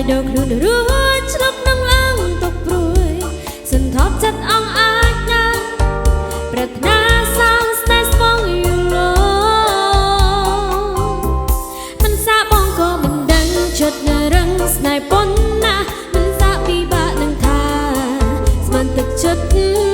đầuខ្លួនរួចឆ្លុកនឹងឡើងទុកព្រួយសន្ធប់ចិត្តអង្អាចណាស់ប្រាថ្នាសាងស្នេហ៍ស្ពងយូរឡមិនសាបងក៏មិនដឹងចិត្តរឹងស្នេហ៍ប៉ុណ្ណាមិនសាពិបាកនឹងថាស្មានទឹកចិត្ត